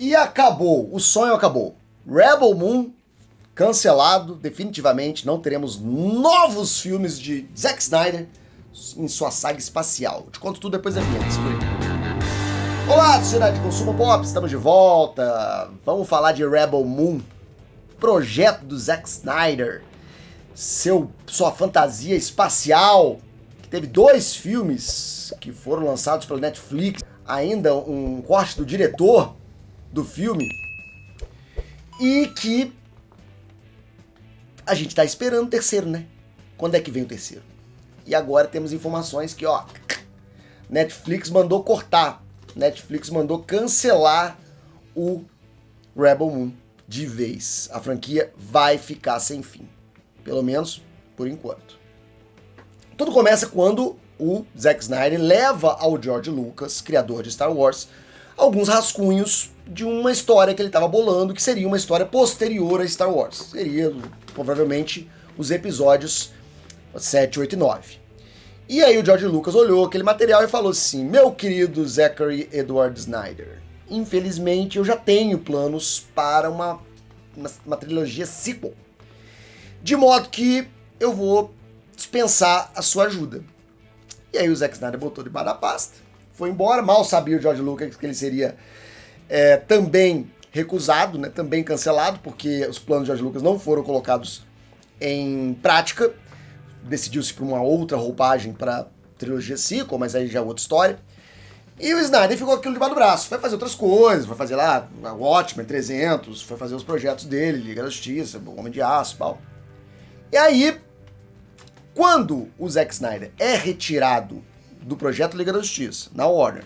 E acabou, o sonho acabou. Rebel Moon cancelado definitivamente, não teremos novos filmes de Zack Snyder em sua saga espacial. Eu te conto tudo depois da vinheta. Olá, sociedade de consumo pop, estamos de volta. Vamos falar de Rebel Moon, projeto do Zack Snyder, sua fantasia espacial, que teve 2 filmes que foram lançados pela Netflix, ainda um corte do diretor do filme, e que a gente tá esperando o terceiro, né? Quando é que vem o terceiro? E agora temos informações que, Netflix mandou cortar, Netflix mandou cancelar o Rebel Moon de vez. A franquia vai ficar sem fim, pelo menos por enquanto. Tudo começa quando o Zack Snyder leva ao George Lucas, criador de Star Wars, alguns rascunhos de uma história que ele estava bolando, que seria uma história posterior a Star Wars. Seria, provavelmente, os episódios 7, 8 e 9. E aí o George Lucas olhou aquele material e falou assim: meu querido Zachary Edward Snyder, infelizmente eu já tenho planos para uma trilogia sequel. De modo que eu vou dispensar a sua ajuda. E aí o Zack Snyder botou debaixo da pasta, foi embora. Mal sabia o George Lucas que ele seria também recusado, né, também cancelado, porque os planos de George Lucas não foram colocados em prática. Decidiu-se por uma outra roupagem para trilogia sequel, mas aí já é outra história. E o Snyder ficou aquilo debaixo do braço, foi fazer outras coisas, foi fazer lá Watchmen 300, foi fazer os projetos dele, Liga da Justiça, Homem de Aço e tal. E aí, quando o Zack Snyder é retirado do projeto Liga da Justiça, na Warner,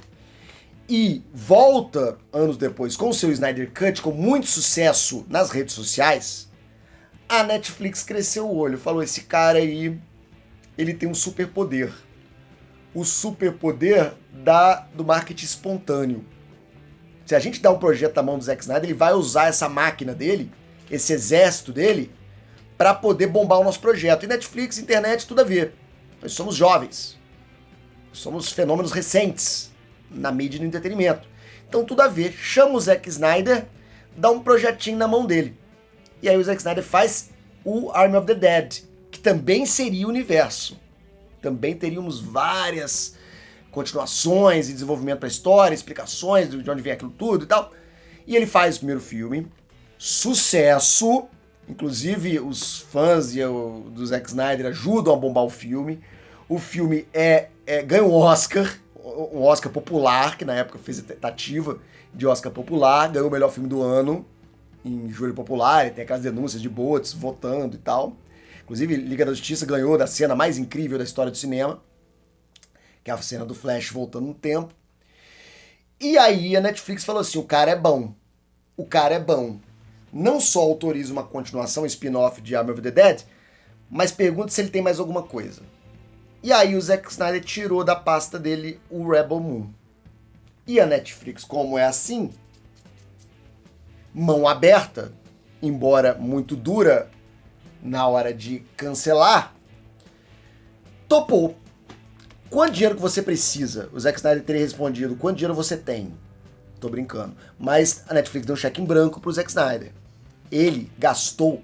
e volta anos depois com o seu Snyder Cut com muito sucesso nas redes sociais, a Netflix cresceu o olho, falou: esse cara aí, ele tem um superpoder. O superpoder do marketing espontâneo. Se a gente dá um projeto na mão do Zack Snyder, ele vai usar essa máquina dele, esse exército dele, para poder bombar o nosso projeto. E Netflix, internet, tudo a ver. Nós somos jovens. Somos fenômenos recentes na mídia e no entretenimento. Então tudo a ver. Chama o Zack Snyder, dá um projetinho na mão dele. E aí o Zack Snyder faz o Army of the Dead, que também seria o universo. Também teríamos várias continuações e desenvolvimento para a história, explicações de onde vem aquilo tudo e tal. E ele faz o primeiro filme, sucesso. Inclusive os fãs do Zack Snyder ajudam a bombar o filme. O filme ganha um Oscar popular, que na época fez a tentativa de Oscar popular, ganhou o melhor filme do ano em júri popular, e tem aquelas denúncias de bots votando e tal. Inclusive, Liga da Justiça ganhou da cena mais incrível da história do cinema, que é a cena do Flash voltando no tempo. E aí a Netflix falou assim: o cara é bom. O cara é bom. Não só autoriza uma continuação, um spin-off de Army of the Dead, mas pergunta se ele tem mais alguma coisa. E aí o Zack Snyder tirou da pasta dele o Rebel Moon. E a Netflix, como é assim, mão aberta, embora muito dura na hora de cancelar, topou. Quanto dinheiro que você precisa? O Zack Snyder teria respondido: quanto dinheiro você tem? Tô brincando. Mas a Netflix deu um cheque em branco pro Zack Snyder. Ele gastou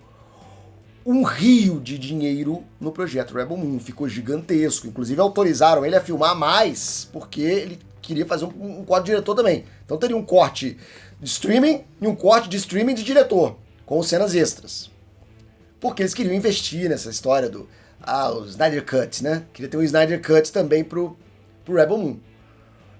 um rio de dinheiro no projeto Rebel Moon. Ficou gigantesco. Inclusive autorizaram ele a filmar mais, porque ele queria fazer um corte de diretor também. Então teria um corte de streaming e um corte de streaming de diretor, com cenas extras. Porque eles queriam investir nessa história do o Snyder Cut, né? Queria ter um Snyder Cut também pro Rebel Moon.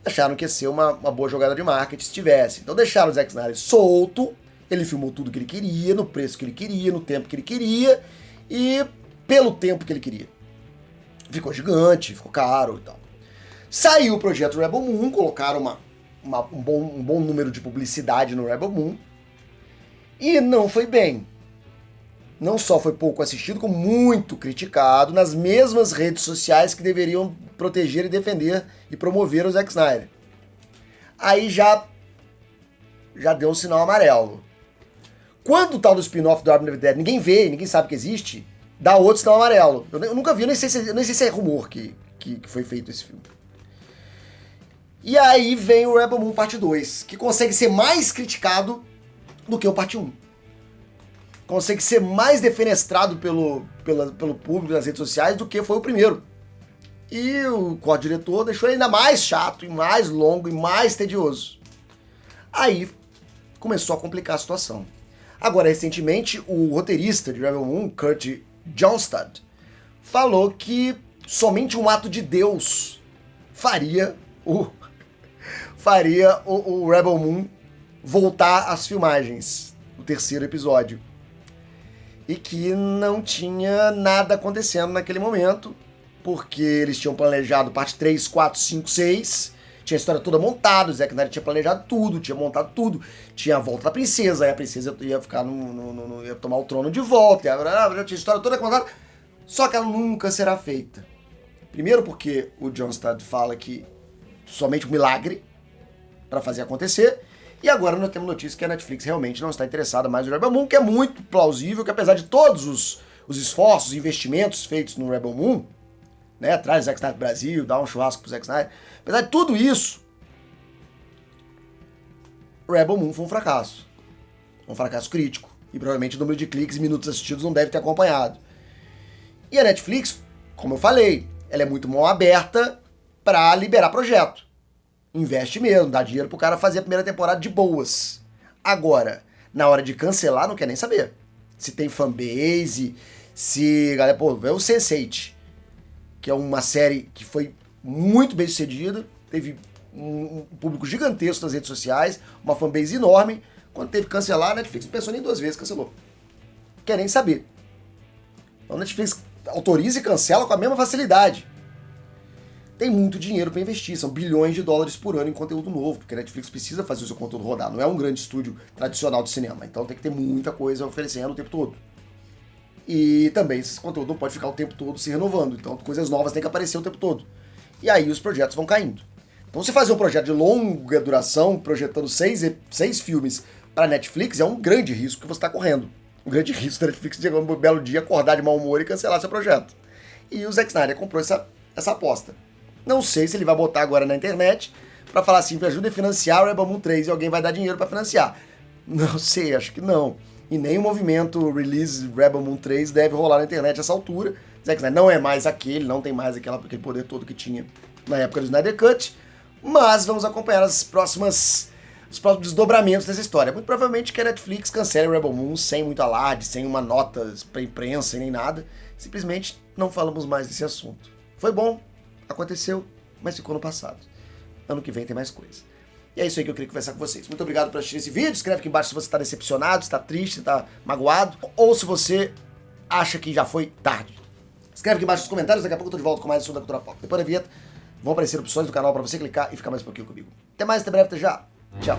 Acharam que ia ser uma boa jogada de marketing se tivesse. Então deixaram o Zack Snyder solto, ele filmou tudo que ele queria, no preço que ele queria, no tempo que ele queria e pelo tempo que ele queria. Ficou gigante, ficou caro e tal. Saiu o projeto Rebel Moon, colocaram um bom número de publicidade no Rebel Moon e não foi bem. Não só foi pouco assistido, como muito criticado nas mesmas redes sociais que deveriam proteger e defender e promover o Zack Snyder. Aí já deu um sinal amarelo. Quando o tal do spin-off do Army of the Dead ninguém vê, ninguém sabe que existe, dá outro sinal amarelo. Eu nunca vi, eu nem sei se é rumor que foi feito esse filme. E aí vem o Rebel Moon Parte 2, que consegue ser mais criticado do que o Parte 1. Consegue ser mais defenestrado pelo público nas redes sociais do que foi o primeiro. E o co-diretor deixou ele ainda mais chato, e mais longo, e mais tedioso. Aí começou a complicar a situação. Agora, recentemente, o roteirista de Rebel Moon, Kurt Johnstad, falou que somente um ato de Deus faria o Rebel Moon voltar às filmagens, o terceiro episódio. E que não tinha nada acontecendo naquele momento, porque eles tinham planejado parte 3, 4, 5, 6, tinha a história toda montada, o Zack Snyder tinha planejado tudo, tinha montado tudo, tinha a volta da princesa, aí a princesa ia ficar ia tomar o trono de volta, já tinha a história toda montada, só que ela nunca será feita. Primeiro porque o Johnstad fala que somente um milagre para fazer acontecer, e agora nós temos notícia que a Netflix realmente não está interessada mais no Rebel Moon, que é muito plausível que apesar de todos os esforços, investimentos feitos no Rebel Moon, né, traz o Zack Snyder pro Brasil, dá um churrasco pro Zack Snyder, apesar de tudo isso, Rebel Moon foi um fracasso crítico, e provavelmente o número de cliques e minutos assistidos não deve ter acompanhado. E a Netflix, como eu falei, ela é muito mão aberta para liberar projeto. Investe mesmo, dá dinheiro pro cara fazer a primeira temporada de boas. Agora, na hora de cancelar, não quer nem saber. Se tem fanbase, se... Galera, pô, vê o Sense8, que é uma série que foi muito bem sucedida, teve um público gigantesco nas redes sociais, uma fanbase enorme. Quando teve que cancelar, a Netflix não pensou nem duas vezes, cancelou. Não quer nem saber. Então a Netflix autoriza e cancela com a mesma facilidade. Tem muito dinheiro para investir, são bilhões de dólares por ano em conteúdo novo, porque a Netflix precisa fazer o seu conteúdo rodar, não é um grande estúdio tradicional de cinema, então tem que ter muita coisa oferecendo o tempo todo. E também esse conteúdo não pode ficar o tempo todo se renovando, então coisas novas têm que aparecer o tempo todo. E aí os projetos vão caindo. Então você fazer um projeto de longa duração, projetando seis filmes para a Netflix, é um grande risco que você está correndo. Um grande risco da Netflix de um belo dia acordar de mau humor e cancelar seu projeto. E o Zack Snyder comprou essa aposta. Não sei se ele vai botar agora na internet pra falar assim, me ajuda a financiar o Rebel Moon 3 e alguém vai dar dinheiro pra financiar. Não sei, acho que não. E nem o movimento Release Rebel Moon 3 deve rolar na internet a essa altura. Zack Snyder não é mais aquele, não tem mais aquele poder todo que tinha na época do Snyder Cut. Mas vamos acompanhar os próximos desdobramentos dessa história. Muito provavelmente que a Netflix cancele o Rebel Moon sem muito alarde, sem uma nota pra imprensa nem nada. Simplesmente não falamos mais desse assunto. Foi bom. Aconteceu, mas ficou no passado. Ano que vem tem mais coisa. E é isso aí que eu queria conversar com vocês. Muito obrigado por assistir esse vídeo. Escreve aqui embaixo se você está decepcionado, se está triste, se está magoado. Ou se você acha que já foi tarde. Escreve aqui embaixo nos comentários. Daqui a pouco eu tô de volta com mais assunto da cultura pop. Depois da vinheta, vão aparecer opções do canal para você clicar e ficar mais um pouquinho comigo. Até mais, até breve, até já. Tchau.